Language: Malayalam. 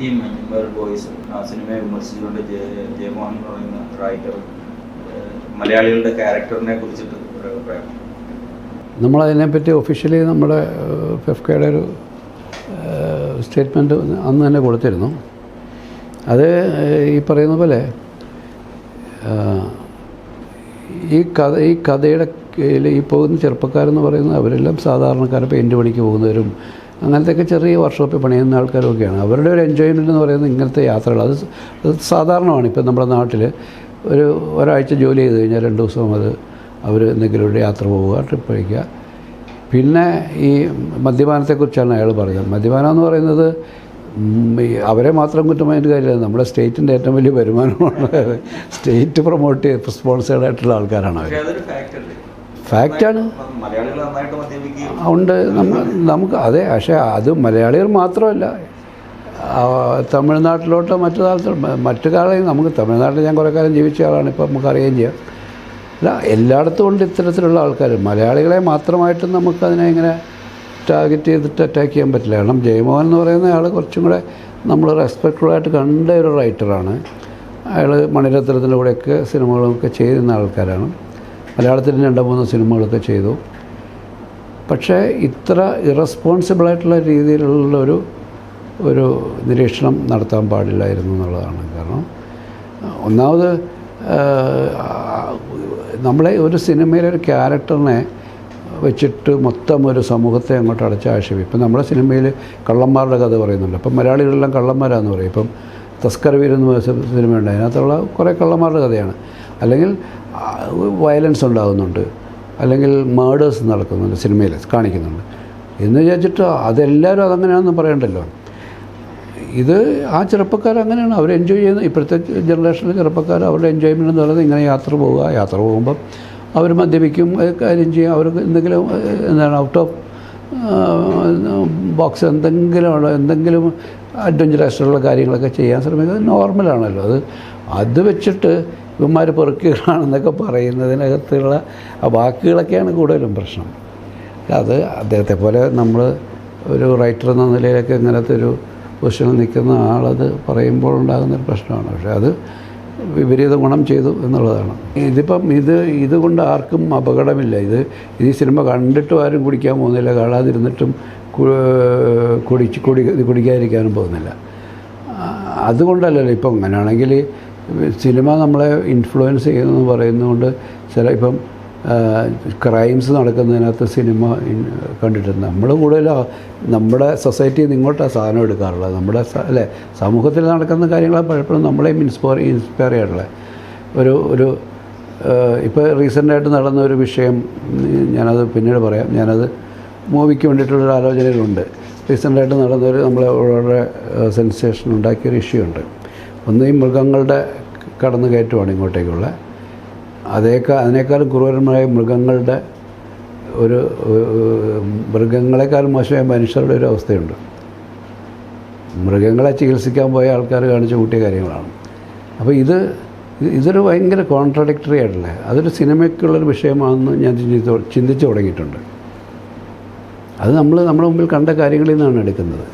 ഈ മഞ്ഞുമൽ ബോയ്സ് ആ സിനിമയെ വിമർശിച്ചുകൊണ്ട് ജയമോഹൻ എന്ന് പറയുന്ന റൈറ്റർ മലയാളികളുടെ ക്യാരക്ടറിനെ കുറിച്ചിട്ട് ഒരു അഭിപ്രായം. നമ്മളതിനെപ്പറ്റി ഒഫീഷ്യലി നമ്മുടെ ഫെഫ്കയുടെ ഒരു സ്റ്റേറ്റ്മെൻറ്റ് അന്ന് തന്നെ കൊടുത്തിരുന്നു. അത് ഈ പറയുന്ന പോലെ ഈ കഥയുടെ ഈ പോകുന്ന ചെറുപ്പക്കാരെന്ന് പറയുന്നത് അവരെല്ലാം സാധാരണക്കാർ പെയിൻറ്റ് പണിക്ക് പോകുന്നവരും അങ്ങനത്തെയൊക്കെ ചെറിയ വർക്ക്ഷോപ്പിൽ പണിയുന്ന ആൾക്കാരൊക്കെയാണ്. അവരുടെ ഒരു എൻജോയ്മെൻ്റ് എന്ന് പറയുന്നത് ഇങ്ങനത്തെ യാത്രകൾ. അത് സാധാരണമാണ്. ഇപ്പം നമ്മുടെ നാട്ടിൽ ഒരാഴ്ച ജോലി ചെയ്ത് കഴിഞ്ഞാൽ 2 ദിവസം അത് അവർ എന്തെങ്കിലും ഒരു യാത്ര പോവുക, ട്രിപ്പ് കഴിക്കുക. പിന്നെ ഈ മദ്യപാനത്തെക്കുറിച്ചാണ് അയാൾ പറഞ്ഞത്. മദ്യപാനം എന്ന് പറയുന്നത് അവരെ മാത്രം കുറ്റമായിട്ട് കാര്യമില്ല, നമ്മുടെ സ്റ്റേറ്റിൻ്റെ ഏറ്റവും വലിയ വരുമാനമാണ്. സ്റ്റേറ്റ് പ്രൊമോട്ട് ചെയ്ത് സ്പോൺസേഡ് ആയിട്ടുള്ള ആൾക്കാരാണ് അവർ. ഫാക്റ്റാണ്. ഉണ്ട് നമുക്ക് അതെ. പക്ഷേ അത് മലയാളികൾ മാത്രമല്ല, തമിഴ്നാട്ടിലോട്ടോ മറ്റു കാലം നമുക്ക് തമിഴ്നാട്ടിൽ ഞാൻ കുറേ കാലം ജീവിച്ച ആളാണ്. ഇപ്പം നമുക്കറിയുകയും ചെയ്യാം. അല്ല, എല്ലായിടത്തും ഉണ്ട് ഇത്തരത്തിലുള്ള ആൾക്കാർ. മലയാളികളെ മാത്രമായിട്ടും നമുക്കതിനെ ഇങ്ങനെ ടാർഗറ്റ് ചെയ്തിട്ട് അറ്റാക്ക് ചെയ്യാൻ പറ്റില്ല. കാരണം ജയമോഹൻ എന്ന് പറയുന്ന ആൾ കുറച്ചും കൂടെ നമ്മൾ റെസ്പെക്റ്റബിളായിട്ട് കണ്ട ഒരു റൈറ്ററാണ്. അയാൾ മണിരത്നത്തിലൂടെയൊക്കെ സിനിമകളൊക്കെ ചെയ്യുന്ന ആൾക്കാരാണ്. മലയാളത്തിൽ 2-3 സിനിമകളൊക്കെ ചെയ്തു. പക്ഷേ ഇത്ര ഇറസ്പോൺസിബിളായിട്ടുള്ള രീതിയിലുള്ള ഒരു നിരീക്ഷണം നടത്താൻ പാടില്ലായിരുന്നു എന്നുള്ളതാണ്. കാരണം ഒന്നാമത് നമ്മളെ ഒരു സിനിമയിലെ ഒരു ക്യാരക്ടറിനെ വെച്ചിട്ട് മൊത്തം ഒരു സമൂഹത്തെ അങ്ങോട്ട് അടച്ചാക്ഷേപം. ഇപ്പം നമ്മുടെ സിനിമയിൽ കള്ളന്മാരുടെ കഥ പറയുന്നുണ്ട്. ഇപ്പം മലയാളികളെല്ലാം കള്ളന്മാരാന്ന് പറയും. ഇപ്പം തസ്കർ വീർ എന്ന് സിനിമയുണ്ട്, അതിനകത്തുള്ള കുറേ കള്ളന്മാരുടെ കഥയാണ്. അല്ലെങ്കിൽ വയലൻസ് ഉണ്ടാകുന്നുണ്ട്, അല്ലെങ്കിൽ മേഡേഴ്സ് നടക്കുന്നുണ്ട്, സിനിമയിൽ കാണിക്കുന്നുണ്ട് എന്ന് വിചാരിച്ചിട്ട് അതെല്ലാവരും അതങ്ങനെയാണെന്ന് പറയണ്ടല്ലോ. ഇത് ആ ചെറുപ്പക്കാരങ്ങനെയാണ്, അവർ എൻജോയ് ചെയ്യുന്നത്. ഇപ്പോഴത്തെ ജനറേഷനിലെ ചെറുപ്പക്കാർ അവരുടെ എൻജോയ്മെൻ്റ് എന്ന് പറയുന്നത് ഇങ്ങനെ യാത്ര പോകുമ്പം അവർ മദ്യപിക്കും, കാര്യം ചെയ്യും. അവർക്ക് എന്തെങ്കിലും ഔട്ട് ഓഫ് ബോക്സ് എന്തെങ്കിലും അഡ്വഞ്ചറസുള്ള കാര്യങ്ങളൊക്കെ ചെയ്യാൻ ശ്രമിക്കുന്നത് നോർമലാണല്ലോ. അത് വെച്ചിട്ട് ഇവന്മാർ പെറുക്കുകയാണെന്നൊക്കെ പറയുന്നതിനകത്തുള്ള ആ വാക്കുകളൊക്കെയാണ് കൂടുതലും പ്രശ്നം. അത് അദ്ദേഹത്തെ പോലെ നമ്മൾ ഒരു റൈറ്റർ എന്ന നിലയിലൊക്കെ ഇങ്ങനത്തെ ഒരു പൊസിഷനിൽ നിൽക്കുന്ന ആളത് പറയുമ്പോൾ ഉണ്ടാകുന്നൊരു പ്രശ്നമാണ്. പക്ഷേ അത് വിപരീത ഗുണം ചെയ്തു എന്നുള്ളതാണ്. ഇതുകൊണ്ട് ആർക്കും അപകടമില്ല. ഈ സിനിമ കണ്ടിട്ടും ആരും കുടിക്കാൻ പോകുന്നില്ല, കാണാതിരുന്നിട്ടും കുടിക്കാതിരിക്കാനും പോകുന്നില്ല. അതുകൊണ്ടല്ലല്ലോ. ഇപ്പം അങ്ങനെയാണെങ്കിൽ സിനിമ നമ്മളെ ഇൻഫ്ലുവൻസ് ചെയ്യുന്നു പറയുന്നതുകൊണ്ട് ഇപ്പം ക്രൈംസ് നടക്കുന്നതിനകത്ത് സിനിമ കണ്ടിട്ടുണ്ട്. നമ്മൾ കൂടുതലും നമ്മുടെ സൊസൈറ്റിയിൽ നിന്ന് ഇങ്ങോട്ടാണ് സാധനം എടുക്കാറുള്ളത്. നമ്മുടെ സമൂഹത്തിൽ നടക്കുന്ന കാര്യങ്ങളെ പലപ്പോഴും നമ്മളെയും ഇൻസ്പയർ ചെയ്യാറുള്ളത്. ഇപ്പോൾ റീസെൻ്റായിട്ട് നടന്ന ഒരു വിഷയം ഞാനത് പിന്നീട് പറയാം. ഞാനത് മൂവിക്ക് വേണ്ടിയിട്ടുള്ളൊരു ആലോചനകളുണ്ട്. റീസെൻ്റായിട്ട് നടന്നൊരു നമ്മളെ വളരെ സെൻസേഷൻ ഉണ്ടാക്കിയൊരു ഇഷ്യൂ ഉണ്ട്. ഒന്ന് ഈ മൃഗങ്ങളുടെ കടന്നു കയറ്റമാണ് ഇങ്ങോട്ടേക്കുള്ള. അതിനേക്കാളും ക്രൂരമായ മൃഗങ്ങളെക്കാളും മോശമായ മനുഷ്യരുടെ ഒരു അവസ്ഥയുണ്ട്. മൃഗങ്ങളെ ചികിത്സിക്കാൻ പോയ ആൾക്കാർ കാണിച്ചു കൂട്ടിയ കാര്യങ്ങളാണ്. അപ്പോൾ ഇതൊരു ഭയങ്കര കോൺട്രാഡിക്ടറി ആയിട്ടുള്ള അതൊരു സിനിമയ്ക്കുള്ളൊരു വിഷയമാണെന്ന് ഞാൻ ചിന്തിച്ചു തുടങ്ങിയിട്ടുണ്ട്. അത് നമ്മുടെ മുമ്പിൽ കണ്ട കാര്യങ്ങളിൽ നിന്നാണ് എടുക്കുന്നത്.